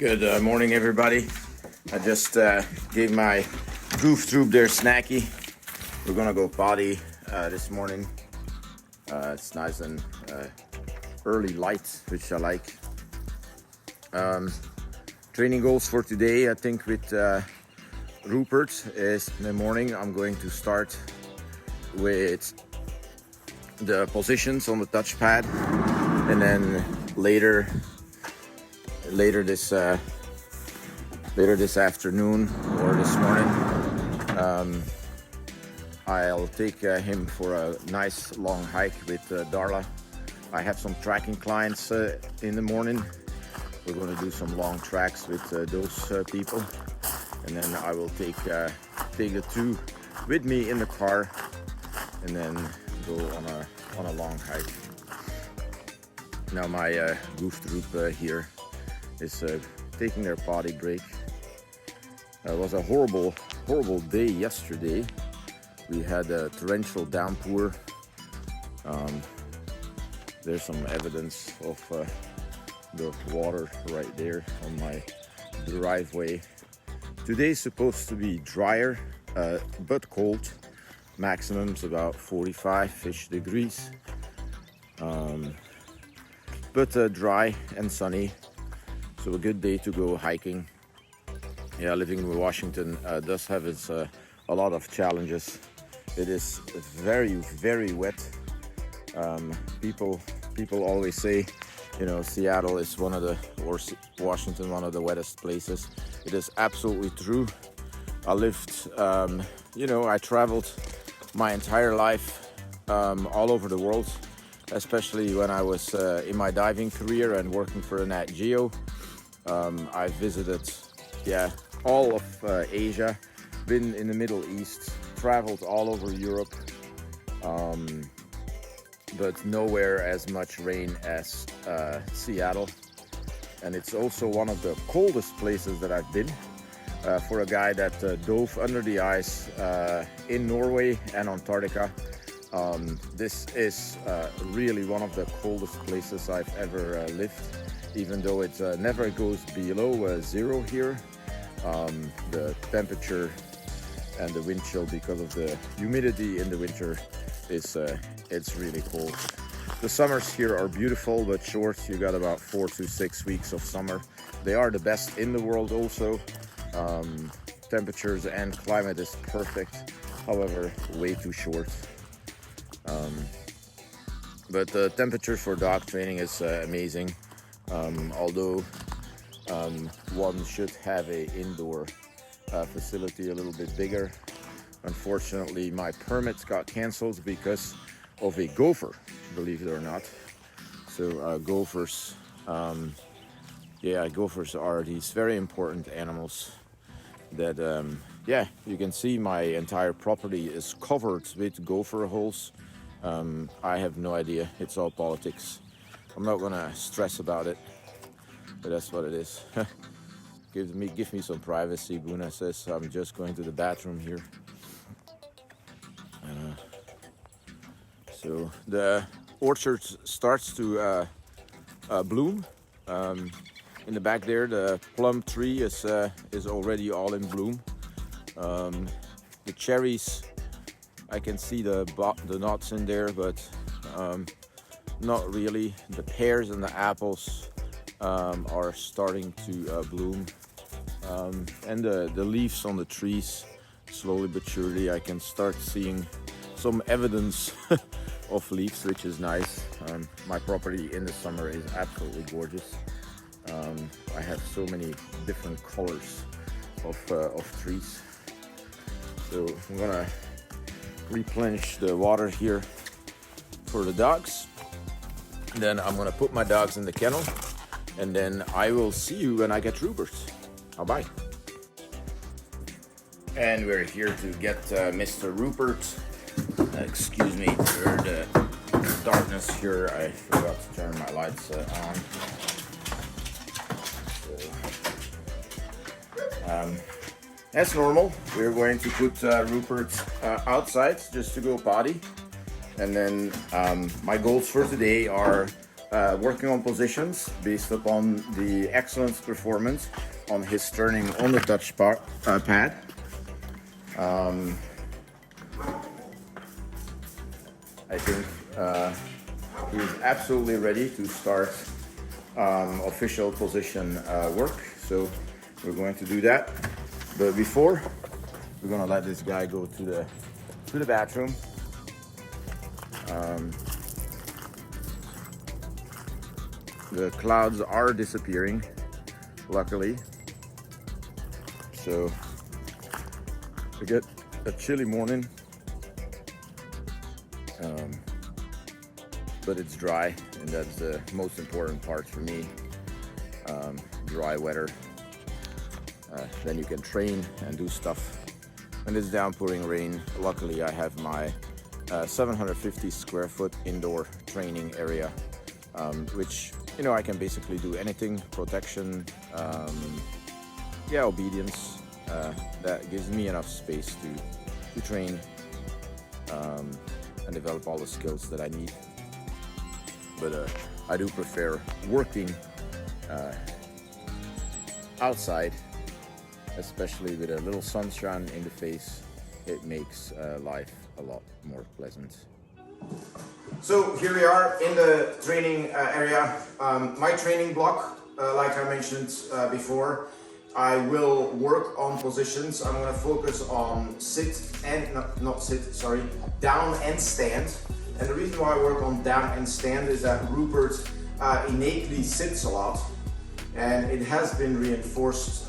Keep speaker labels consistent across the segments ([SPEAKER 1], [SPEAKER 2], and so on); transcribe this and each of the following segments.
[SPEAKER 1] Good morning, everybody. I just gave my goof troop their snacky. We're gonna go potty this morning. It's nice and early light, which I like. Training goals for today, I think with Ruppert is in the morning. I'm going to start with the positions on the touchpad, and then later this afternoon or this morning, I'll take him for a nice long hike with Darla. I have some tracking clients in the morning. We're going to do some long tracks with those people, and then I will take the two with me in the car, and then go on a long hike. Now my goof troop here is taking their potty break. It was a horrible day yesterday. We had a torrential downpour. There's some evidence of the water right there on my driveway. Today's supposed to be drier, but cold. Maximum's about 45-ish degrees. But dry and sunny. So a good day to go hiking. Yeah, living in Washington does have a lot of challenges. It is very, very wet. People always say, Seattle is Washington one of the wettest places. It is absolutely true. I lived, I traveled my entire life all over the world, especially when I was in my diving career and working for Nat Geo. I visited, all of Asia, been in the Middle East, traveled all over Europe, but nowhere as much rain as Seattle. And it's also one of the coldest places that I've been. For a guy that dove under the ice in Norway and Antarctica, this is really one of the coldest places I've ever lived. Even though it never goes below zero here, the temperature and the wind chill, because of the humidity in the winter, it's really cold. The summers here are beautiful but short. You got about 4 to 6 weeks of summer. They are the best in the world also. Temperatures and climate is perfect, however way too short. But the temperature for dog training is amazing. Although one should have a indoor facility a little bit bigger. Unfortunately, my permits got canceled because of a gopher, believe it or not. So gophers, gophers are these very important animals that, you can see my entire property is covered with gopher holes. I have no idea, it's all politics. I'm not gonna stress about it, but that's what it is. Give me some privacy, Buna says. I'm just going to the bathroom here. So the orchard starts to bloom. In the back there, the plum tree is already all in bloom. The cherries, I can see the nuts in there, but not really. The pears and the apples are starting to bloom, and the leaves on the trees, slowly but surely, I can start seeing some evidence of leaves, which is nice. My property in the summer is absolutely gorgeous. I have so many different colors of trees. So I'm gonna replenish the water here for the dogs. Then I'm gonna put my dogs in the kennel, and then I will see you when I get Ruppert. Bye. And we're here to get Mr. Ruppert. Excuse me for the darkness here. I forgot to turn my lights on. So, as normal, we're going to put Ruppert outside just to go potty. And then my goals for today are working on positions based upon the excellent performance on his turning on the touch pad. I think he's absolutely ready to start official position work. So we're going to do that. But before, we're gonna let this guy go to the bathroom. The clouds are disappearing, luckily. So we get a chilly morning, but it's dry, and that's the most important part for me. Dry weather. Then you can train and do stuff. When it's downpouring rain, luckily I have my 750 square foot indoor training area, which, you know, I can basically do anything, protection, obedience. That gives me enough space to train and develop all the skills that I need. But I do prefer working outside, especially with a little sunshine in the face. It makes life a lot more pleasant. So here we are in the training area. My training block, like I mentioned before, I will work on positions. I'm going to focus on down and stand. And the reason why I work on down and stand is that Ruppert innately sits a lot, and it has been reinforced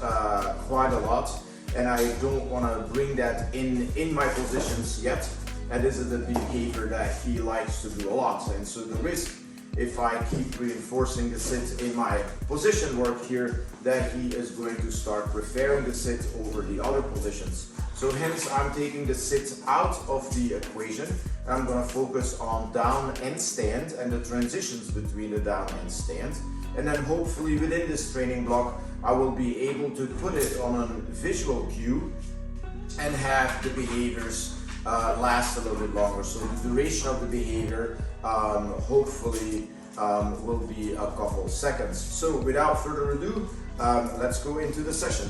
[SPEAKER 1] quite a lot. And I don't want to bring that in my positions yet. And this is the behavior that he likes to do a lot. And so the risk, if I keep reinforcing the sit in my position work here, that he is going to start preferring the sit over the other positions. So hence I'm taking the sit out of the equation. I'm going to focus on down and stand and the transitions between the down and stand. And then hopefully within this training block, I will be able to put it on a visual cue and have the behaviors last a little bit longer. So the duration of the behavior hopefully will be a couple seconds. So without further ado, let's go into the session.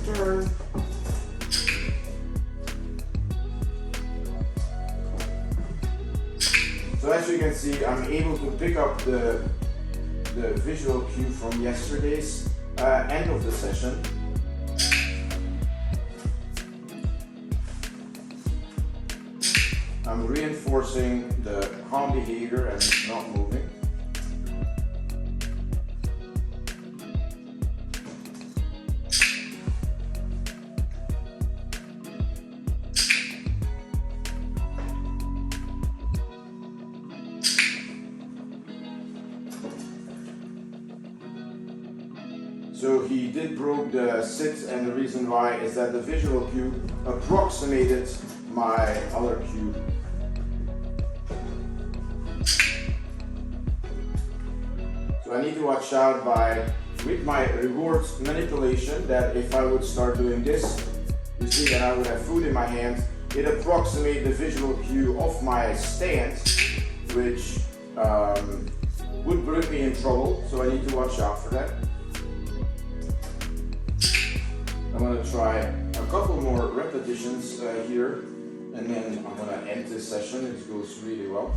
[SPEAKER 1] Turn. So as you can see, I'm able to pick up the visual cue from yesterday's end of the session. I'm reinforcing the calm behavior and not moving. So he did broke the sit, and the reason why is that the visual cue approximated my other cue. So I need to watch out with my reward manipulation, that if I would start doing this, you see that I would have food in my hand, it approximates the visual cue of my stand, which would bring me in trouble, so I need to watch out for that. I'm going to try a couple more repetitions here, and then I'm going to end this session. It goes really well.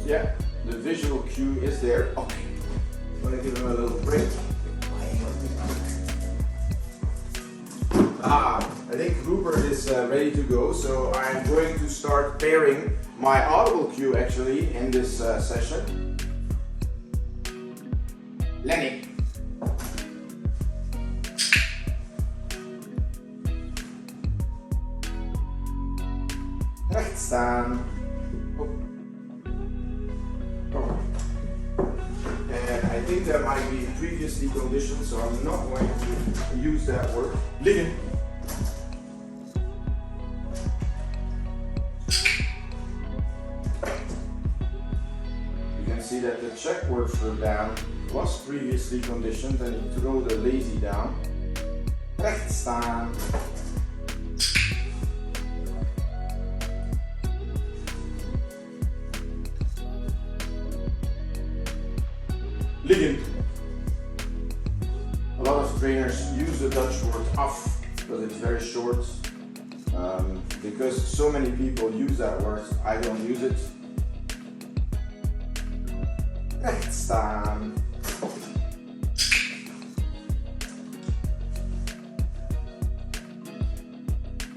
[SPEAKER 1] Yeah, the visual cue is there. Okay, I'm gonna give him a little break. I think Ruppert is ready to go, so I'm going to start pairing my audible cue actually in this session. Lenny. Recht staan. Oh. think that might be previously conditioned, so I'm not going to use that word. Liggen. You can see that the check word for down was previously conditioned, and you throw the lazy down. Recht staan. Liggen. A lot of trainers use the Dutch word af because it's very short. Because so many people use that word, I don't use it. Recht staan.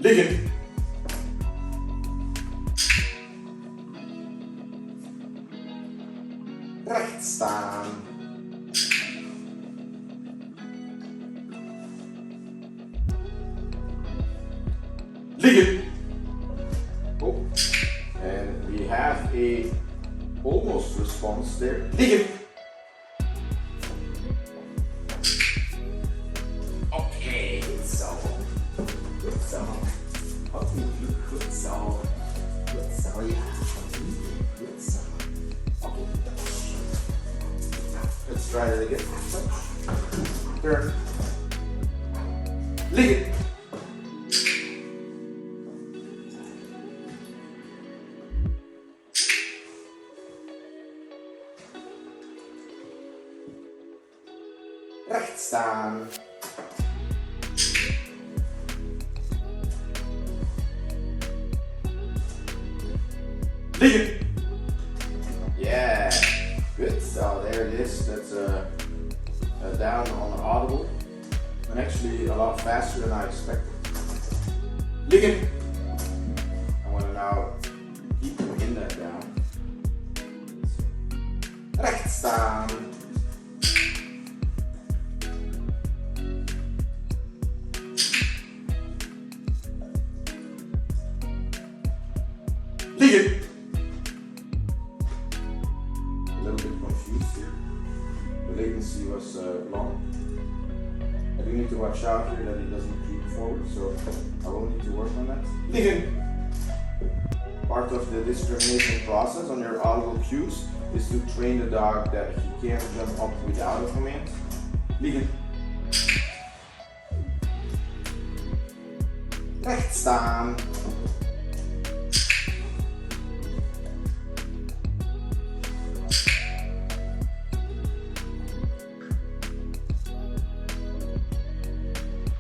[SPEAKER 1] Liggen. Recht staan. Liggen. Oh, and we have a almost response there. Liggen. Okay, good so. Good so. Good so. Good so, yeah. Good so. Okay. Let's try it again. Turn. Liggen. Recht staan. Liggen. Yeah, good. So there it is. That's a down on audible, and actually a lot faster than I expected. Liggen. I want to now keep in that down. Recht staan. Liggen. A little bit confused here. The latency was long. I do need to watch out here that it doesn't creep forward, so I will need to work on that. Liggen. Part of the discrimination process on your audible cues is to train the dog that he can't jump up without a command. Liggen. Recht staan.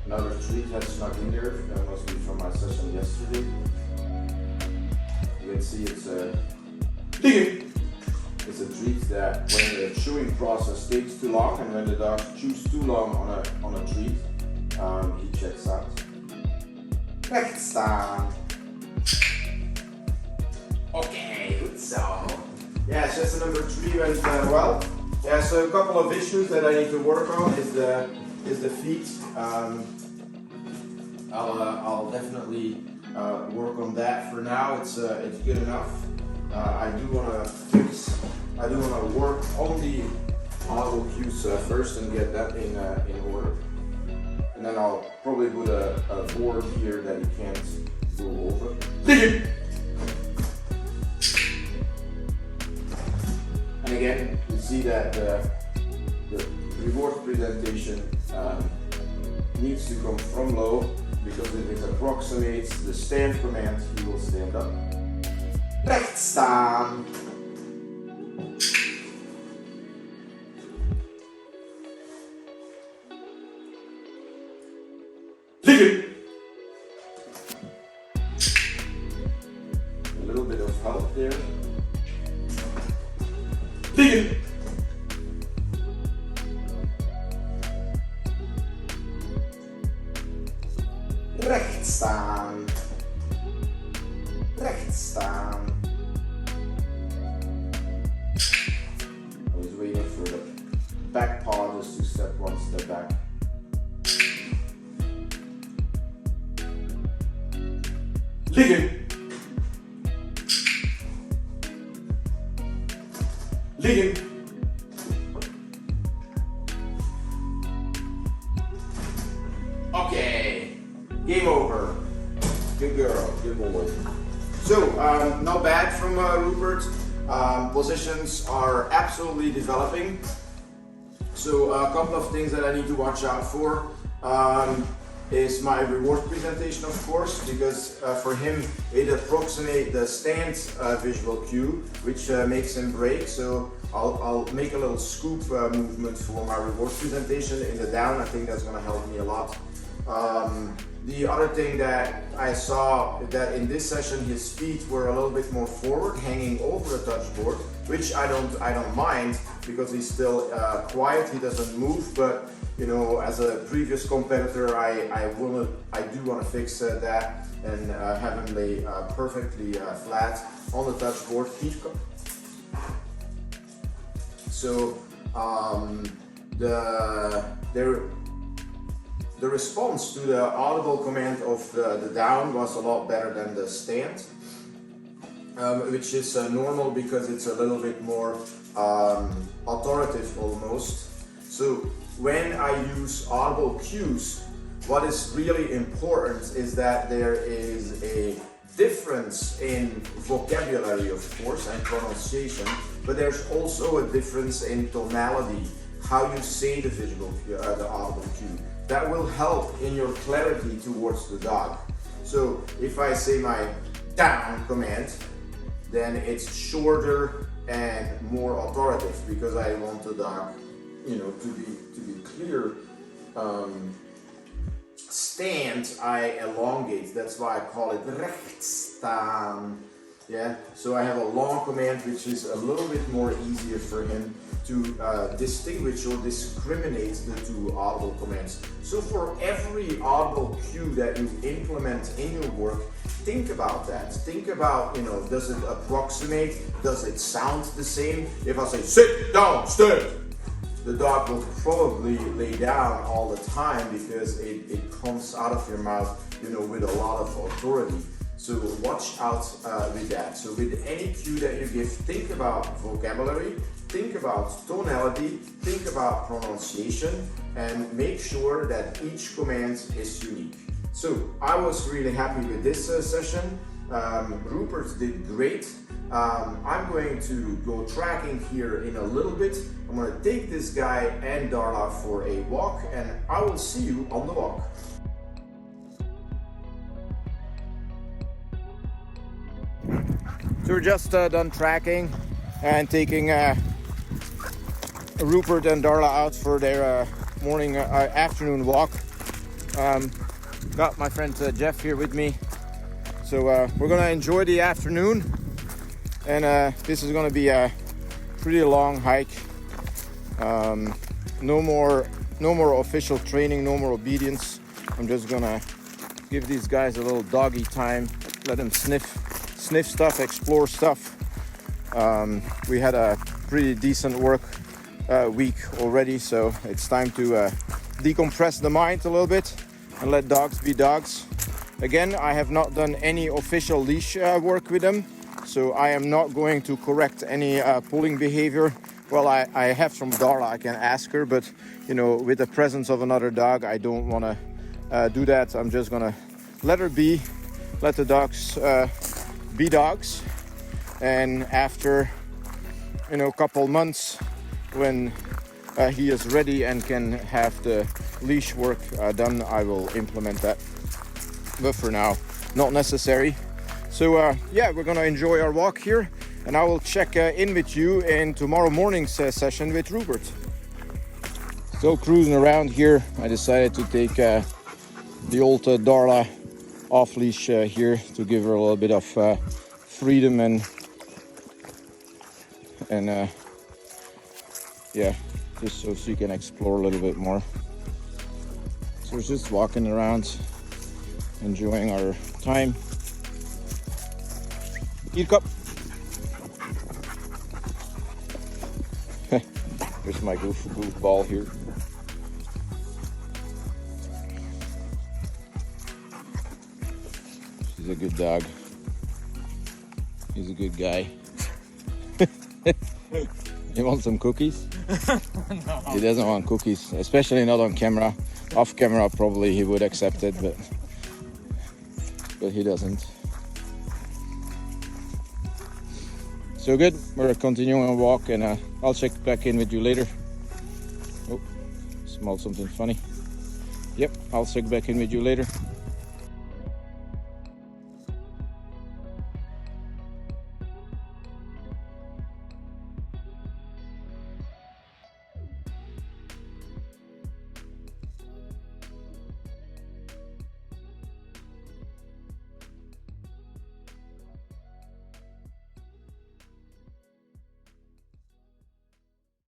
[SPEAKER 1] Another treat has snuck in there. That must be from my session yesterday. You can see it's a it's a treat that when the chewing process takes too long, and when the dog chews too long on a treat, he checks out. Recht staan. Okay, good so. Yeah, session number 3 went well. Yeah, so a couple of issues that I need to work on is the feet. I'll definitely work on that. For now, it's good enough. I do want to work on the audible cues first and get that in order. And then I'll probably put a board here that you can't go over. Liggen. And again, you see that the reward presentation needs to come from low, because if it approximates the stand command, you will stand up. Recht staan. Liggen. A little bit of help there. Liggen. Recht staan. Recht staan. I was waiting for the back paw just to step one step back. Liggen. Liggen. not bad from Ruppert. Positions are absolutely developing. So a couple of things that I need to watch out for is my reward presentation, of course, because for him it approximates the stand visual cue, which makes him break. So I'll make a little scoop movement for my reward presentation in the down. I think that's going to help me a lot. The other thing that I saw that in this session his feet were a little bit more forward, hanging over the touch board, which I don't mind because he's still quiet. He doesn't move, but you know, as a previous competitor, I do want to fix that and have him lay perfectly flat on the touch board. So the response to the audible command of the down was a lot better than the stand, which is normal because it's a little bit more authoritative almost. So when I use audible cues, what is really important is that there is a difference in vocabulary, of course, and pronunciation, but there's also a difference in tonality, how you say the audible cue. That will help in your clarity towards the dog. So if I say my down command, then it's shorter and more authoritative because I want the dog, you know, to be clear. Stand, I elongate. That's why I call it rechtstaan. Yeah. So I have a long command, which is a little bit more easier for him to distinguish or discriminate the two audible commands. So for every audible cue that you implement in your work, think about that. Think about, you know, does it approximate? Does it sound the same? If I say sit down, stand, the dog will probably lay down all the time because it comes out of your mouth, you know, with a lot of authority. So watch out with that. So with any cue that you give, think about vocabulary, think about tonality, think about pronunciation, and make sure that each command is unique. So I was really happy with this session. Ruppert did great. I'm going to go tracking here in a little bit. I'm going to take this guy and Darla for a walk, and I will see you on the walk. So we're just done tracking and taking Ruppert and Darla out for their afternoon walk. Got my friend Jeff here with me. So we're gonna enjoy the afternoon, and this is gonna be a pretty long hike. No more official training, no more obedience. I'm just gonna give these guys a little doggy time, let them sniff stuff, explore stuff. We had a pretty decent work week already, so it's time to decompress the mind a little bit and let dogs be dogs. Again, I have not done any official leash work with them, so I am not going to correct any pulling behavior. Well, I have from Darla, I can ask her, but you know, with the presence of another dog, I don't want to do that. I'm just gonna let her be, let the dogs be dogs, and after, you know, a couple months when he is ready and can have the leash work done, I will implement that, but for now not necessary. So yeah, we're gonna enjoy our walk here, and I will check in with you in tomorrow morning's session with Ruppert. Still cruising around here, I decided to take the old Darla off leash here to give her a little bit of freedom and yeah, just so she can explore a little bit more. So we're just walking around, enjoying our time. Eat cup. Here's my goof ball here. He's a good dog. He's a good guy. You want some cookies?
[SPEAKER 2] No.
[SPEAKER 1] He doesn't want cookies, especially not on camera. Off camera probably he would accept it, but he doesn't. So good. We're continuing our walk, and I'll check back in with you later. Oh, smell something funny. Yep, I'll check back in with you later.